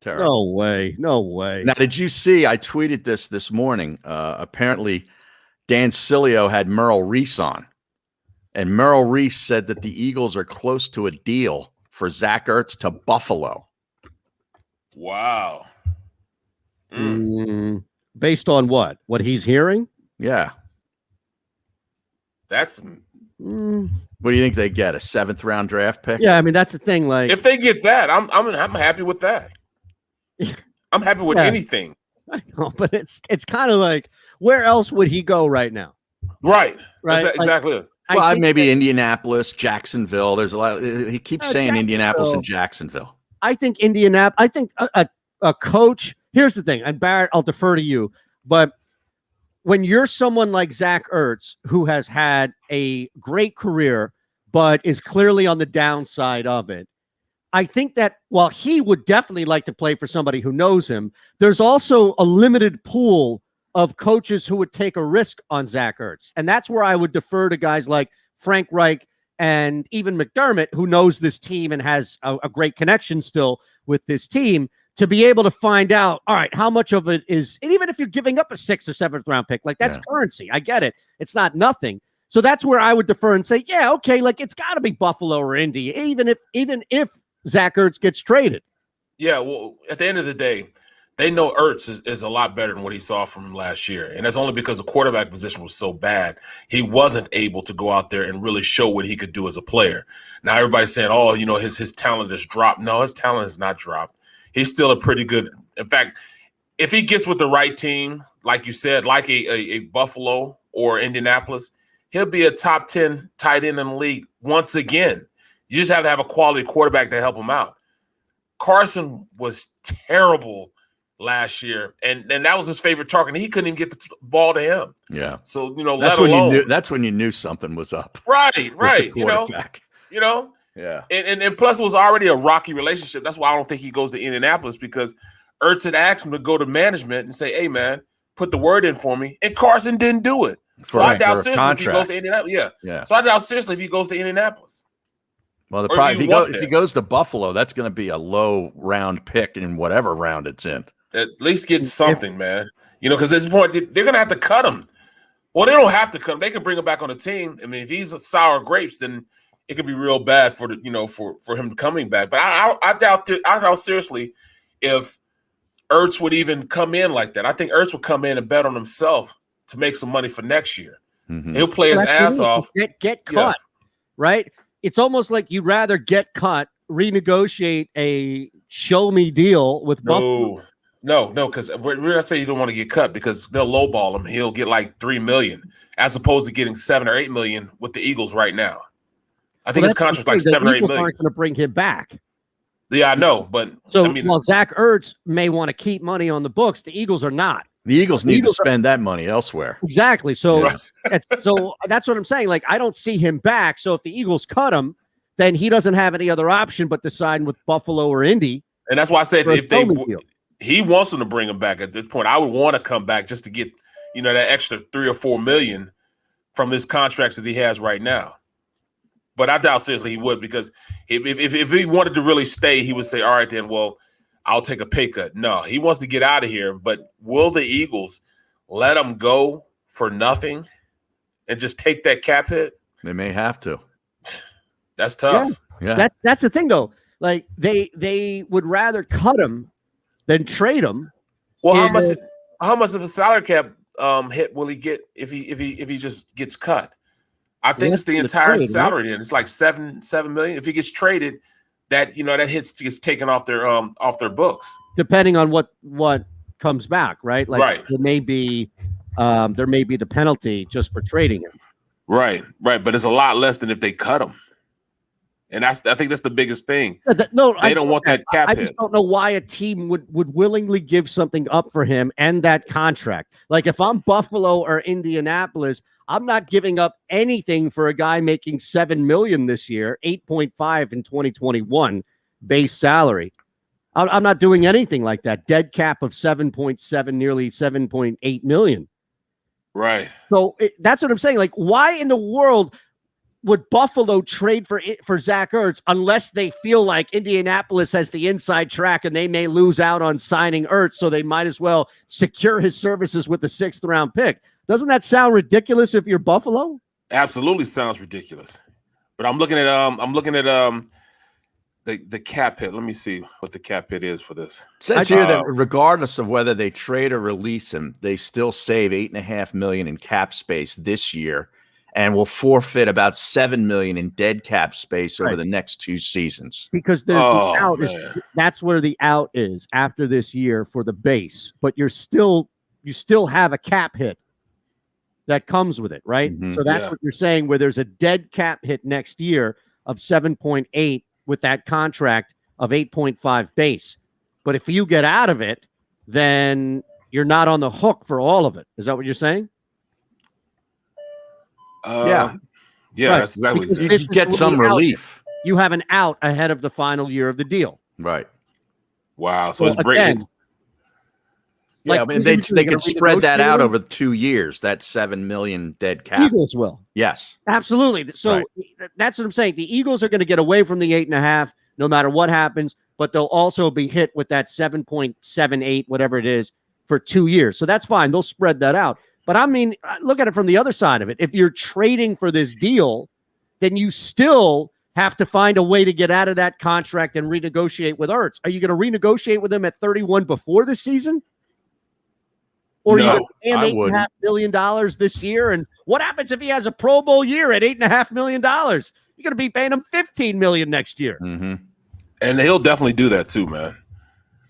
Terrible. No way. No way. Now, did you see? I tweeted this morning. Apparently, Dan Sileo had Merrill Reese on, and Merrill Reese said that the Eagles are close to a deal for Zach Ertz to Buffalo. Wow. Based on what? What he's hearing? Yeah. That's. What do you think they get? A 7th round draft pick? Yeah, I mean that's the thing. Like, if they get that, I'm happy with that. I'm happy with anything. I know, but it's kind of like, where else would he go right now? Right. Right. Exactly. Well, maybe Indianapolis, Jacksonville. There's a lot. He keeps saying Indianapolis and Jacksonville. I think Indianapolis. I think a coach. Here's the thing, and Barrett, I'll defer to you, but when you're someone like Zach Ertz, who has had a great career, but is clearly on the downside of it, I think that while he would definitely like to play for somebody who knows him, there's also a limited pool of coaches who would take a risk on Zach Ertz. And that's where I would defer to guys like Frank Reich and even McDermott, who knows this team and has a great connection still with this team, to be able to find out, all right, how much of it is, and even if you're giving up a 6th or 7th round pick, like that's currency. I get it. It's not nothing. So that's where I would defer and say, yeah, okay, like it's got to be Buffalo or Indy, even if Zach Ertz gets traded. Yeah, well, at the end of the day, they know Ertz is a lot better than what he saw from him last year. And that's only because the quarterback position was so bad. He wasn't able to go out there and really show what he could do as a player. Now everybody's saying, oh, you know, his talent has dropped. No, his talent has not dropped. He's still a pretty good. In fact, if he gets with the right team, like you said, like a Buffalo or Indianapolis, he'll be a top 10 tight end in the league once again. You just have to have a quality quarterback to help him out. Carson was terrible last year, and that was his favorite target. He couldn't even get the ball to him. Yeah. So, you know, that's when you knew something was up. Right. You know. Yeah. And plus it was already a rocky relationship. That's why I don't think he goes to Indianapolis, because Ertz had asked him to go to management and say, hey, man, put the word in for me. And Carson didn't do it. So I doubt seriously if he goes to Indianapolis. Yeah. So I doubt seriously if he goes to Indianapolis. Well, the problem if he goes to Buffalo, that's going to be a low round pick in whatever round it's in. At least get something, man. You know, because at this point, they're going to have to cut him. Well, they don't have to cut him. They can bring him back on the team. I mean, if he's a sour grapes, then it could be real bad for for him coming back. But I doubt seriously if Ertz would even come in like that. I think Ertz would come in and bet on himself to make some money for next year. Mm-hmm. He'll play his ass off. Get cut, right? It's almost like you'd rather get cut, renegotiate a show-me deal with Buffalo. No, because we're going to say you don't want to get cut because they'll lowball him. He'll get like $3 million as opposed to getting $7 or $8 million with the Eagles right now. I think his contract's like $7 or $8 million. Aren't going to bring him back. Yeah, I know, but while Zach Ertz may want to keep money on the books, the Eagles are not. The Eagles need to spend that money elsewhere. Exactly. So, so that's what I'm saying. Like, I don't see him back. So if the Eagles cut him, then he doesn't have any other option but to sign with Buffalo or Indy. And that's why I said he wants them to bring him back at this point, I would want to come back just to get, that extra $3 or $4 million from his contracts that he has right now. But I doubt seriously he would, because if he wanted to really stay, he would say, all right, then, well, I'll take a pay cut. No, he wants to get out of here. But will the Eagles let him go for nothing and just take that cap hit? They may have to. That's tough. Yeah. That's the thing, though. Like, they would rather cut him than trade him. Well, how much of a salary cap hit will he get if he just gets cut? I think it's the entire salary. Then it's like $7 million. If he gets traded, that that gets taken off their books. Depending on what comes back, right? Like there may be the penalty just for trading him. Right. But it's a lot less than if they cut him. And I think that's the biggest thing. They don't want that cap hit. I just don't know why a team would willingly give something up for him and that contract. Like, if I'm Buffalo or Indianapolis, I'm not giving up anything for a guy making $7 million this year, 8.5 in 2021 base salary. I'm not doing anything like that. Dead cap of 7.7, nearly 7.8 million. Right. So that's what I'm saying. Like, why in the world would Buffalo trade for Zach Ertz unless they feel like Indianapolis has the inside track and they may lose out on signing Ertz, so they might as well secure his services with the 6th round pick? Doesn't that sound ridiculous if you're Buffalo? Absolutely sounds ridiculous. But I'm looking at the cap hit. Let me see what the cap hit is for this. It says here that regardless of whether they trade or release him, they still save $8.5 million in cap space this year, and will forfeit about $7 million in dead cap space over the next 2 seasons. Because the out is, that's where the out is after this year for the base. But you still have a cap hit that comes with it, right? Mm-hmm. So that's what you're saying, where there's a dead cap hit next year of 7.8 with that contract of 8.5 base. But if you get out of it, then you're not on the hook for all of it. Is that what you're saying? Yeah, right. That's exactly what you get some relief. You have an out ahead of the final year of the deal. Right. Wow. So it's breaking. Yeah, I mean, they could spread that out over 2 years. That $7 million dead cap. Eagles will. Yes, absolutely. So that's what I'm saying. The Eagles are going to get away from the 8.5, no matter what happens, but they'll also be hit with that 7.78, whatever it is, for 2 years. So that's fine. They'll spread that out. But I mean, look at it from the other side of it. If you're trading for this deal, then you still have to find a way to get out of that contract and renegotiate with Ertz. Are you going to renegotiate with him at 31 before the season? Or no, you pay him $8.5 million this year? And what happens if he has a Pro Bowl year at $8.5 million? You're going to be paying him $15 million next year. Mm-hmm. And he'll definitely do that too, man.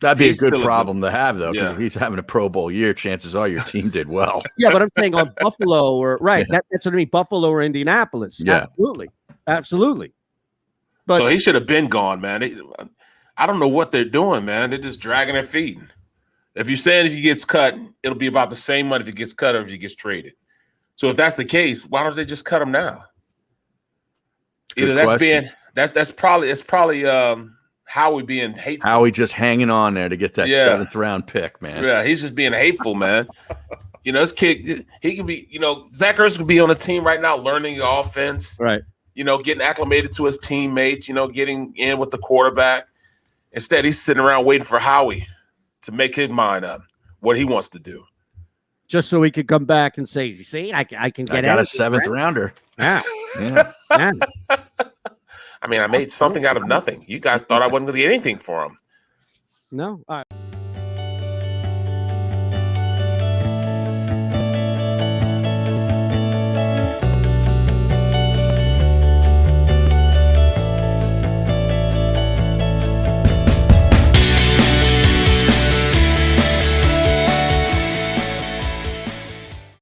That'd be a good problem to have, though, because if he's having a Pro Bowl year, chances are your team did well. Yeah, but I'm saying on Buffalo or that's what I mean, Buffalo or Indianapolis. Yeah. Absolutely. But so he should have been gone, man. I don't know what they're doing, man. They're just dragging their feet. If you're saying if he gets cut, it'll be about the same money if he gets cut or if he gets traded. So if that's the case, why don't they just cut him now? Either that's probably Howie being hateful. Howie just hanging on there to get that 7th round pick, man. Yeah, he's just being hateful, man. This kid, he can be, Zach Ertz could be on a team right now learning the offense. Right. Getting acclimated to his teammates, getting in with the quarterback. Instead, he's sitting around waiting for Howie to make his mind up what he wants to do. Just so he could come back and say, see, I can get out a 7th rounder. Yeah. I mean, I made something out of nothing. You guys thought I wasn't going to get anything for him. No. All right.